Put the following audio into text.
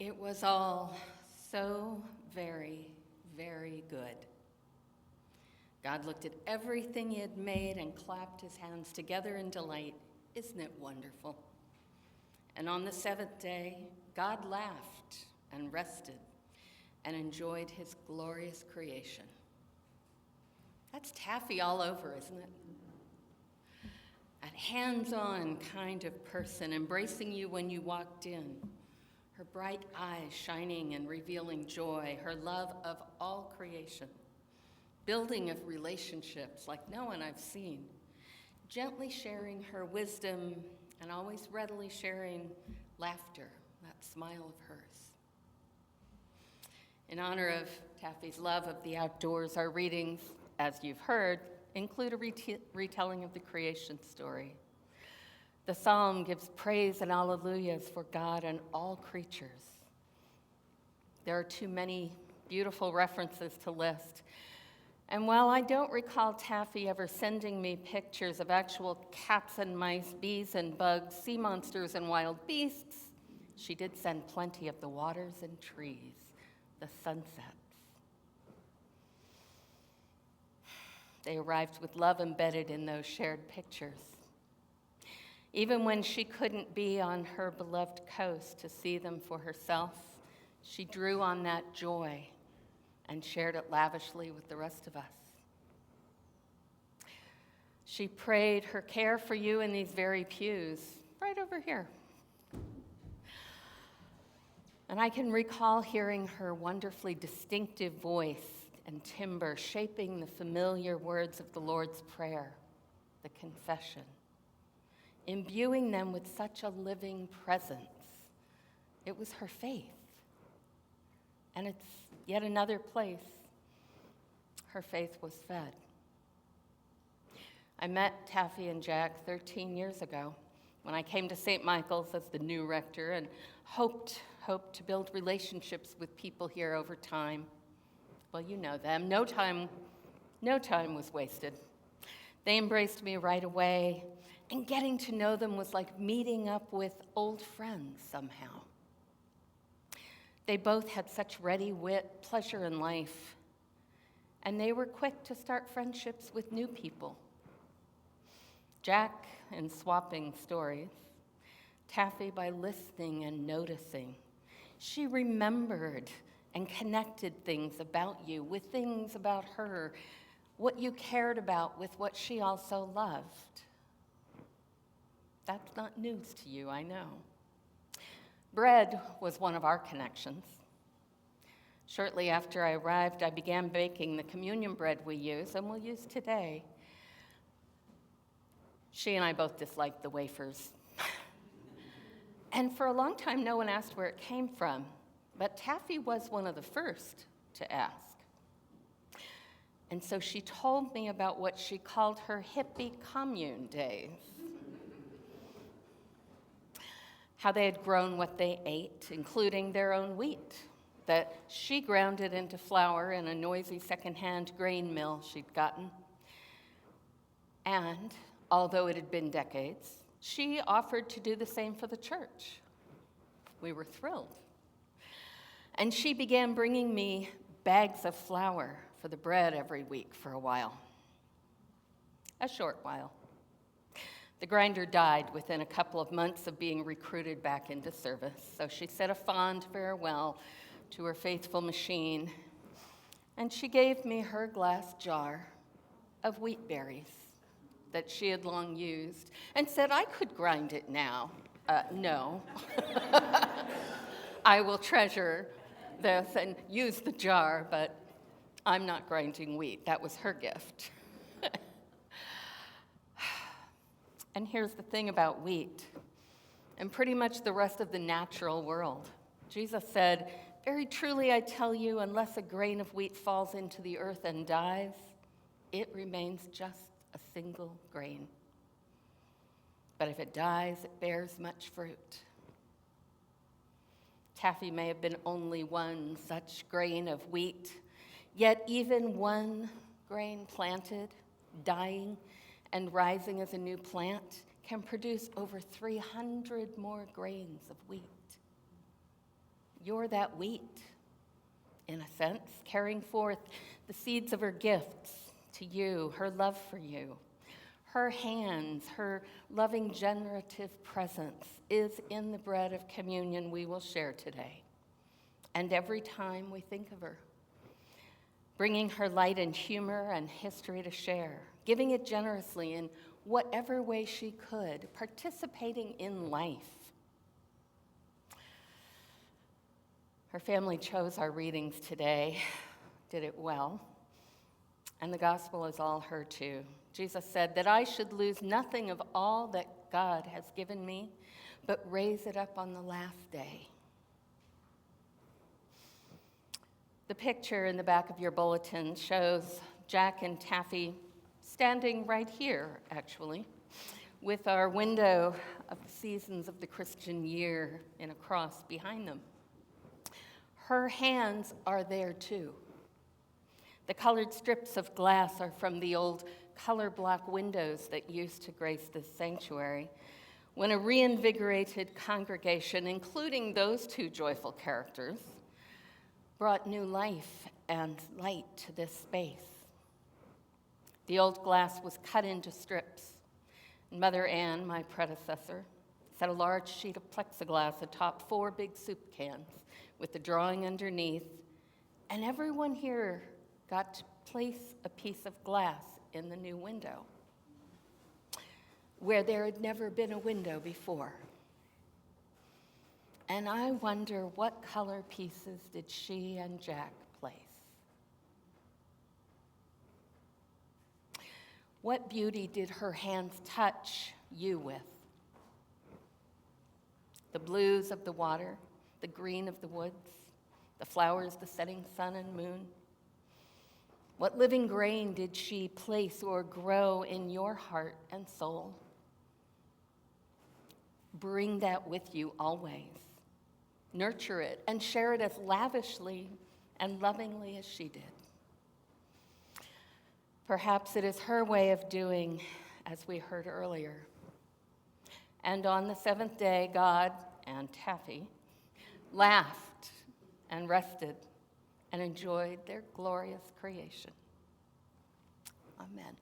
It was all so very, very good. God looked at everything he had made and clapped his hands together in delight. Isn't it wonderful? And on the seventh day, God laughed and rested and enjoyed his glorious creation. That's Taffy all over, isn't it? A hands-on kind of person, embracing you when you walked in. Her bright eyes shining and revealing joy, her love of all creation. Building of relationships like no one I've seen. Gently sharing her wisdom and always readily sharing laughter, that smile of hers. In honor of Taffy's love of the outdoors, our readings, as you've heard, include a retelling of the creation story. The psalm gives praise and alleluias for God and all creatures. There are too many beautiful references to list. And while I don't recall Taffy ever sending me pictures of actual cats and mice, bees and bugs, sea monsters and wild beasts, she did send plenty of the waters and trees, the sunsets. They arrived with love embedded in those shared pictures. Even when she couldn't be on her beloved coast to see them for herself, she drew on that joy and shared it lavishly with the rest of us. She prayed her care for you in these very pews, right over here. And I can recall hearing her wonderfully distinctive voice and timbre shaping the familiar words of the Lord's Prayer, the confession, imbuing them with such a living presence. It was her faith. And it's yet another place her faith was fed. I met Taffy and Jack 13 years ago when I came to St. Michael's as the new rector and hoped to build relationships with people here over time. Well, you know them. No time was wasted. They embraced me right away, and getting to know them was like meeting up with old friends somehow. They both had such ready wit, pleasure in life, and they were quick to start friendships with new people. Jack in swapping stories, Taffy by listening and noticing. She remembered and connected things about you with things about her, what you cared about with what she also loved. That's not news to you, I know. Bread was one of our connections. Shortly after I arrived, I began baking the communion bread we use and will use today. She and I both disliked the wafers. And for a long time, no one asked where it came from. But Taffy was one of the first to ask. And so she told me about what she called her hippie-commune days. How they had grown what they ate, including their own wheat, that she ground it into flour in a noisy secondhand grain mill she'd gotten. And although it had been decades, she offered to do the same for the church. We were thrilled. And she began bringing me bags of flour for the bread every week for a while. A short while. The grinder died within a couple of months of being recruited back into service, so she said a fond farewell to her faithful machine, and she gave me her glass jar of wheat berries that she had long used and said I could grind it now. No. I will treasure this and use the jar, but I'm not grinding wheat. That was her gift. And here's the thing about wheat and pretty much the rest of the natural world. Jesus said, "Very truly I tell you, unless a grain of wheat falls into the earth and dies, it remains just a single grain. But if it dies, it bears much fruit." Taffy may have been only one such grain of wheat, yet even one grain planted, dying, and rising as a new plant can produce over 300 more grains of wheat. You're that wheat, in a sense, carrying forth the seeds of her gifts to you, her love for you. Her hands, her loving, generative presence is in the bread of communion we will share today. And every time we think of her, bringing her light and humor and history to share, giving it generously in whatever way she could, participating in life. Her family chose our readings today, did it well, and the gospel is all her too. Jesus said that I should lose nothing of all that God has given me, but raise it up on the last day. The picture in the back of your bulletin shows Jack and Taffy standing right here, actually, with our window of the seasons of the Christian year in a cross behind them. Her hands are there too. The colored strips of glass are from the old color block windows that used to grace this sanctuary, when a reinvigorated congregation, including those two joyful characters, brought new life and light to this space. The old glass was cut into strips. Mother Ann, my predecessor, set a large sheet of plexiglass atop 4 big soup cans with the drawing underneath, and everyone here got to place a piece of glass in the new window, where there had never been a window before. And I wonder what color pieces did she and Jack place? What beauty did her hands touch you with? The blues of the water, the green of the woods, the flowers, the setting sun and moon. What living grain did she place or grow in your heart and soul? Bring that with you always. Nurture it and share it as lavishly and lovingly as she did. Perhaps it is her way of doing as we heard earlier. And on the 7th day, God and Taffy laughed and rested and enjoyed their glorious creation. Amen.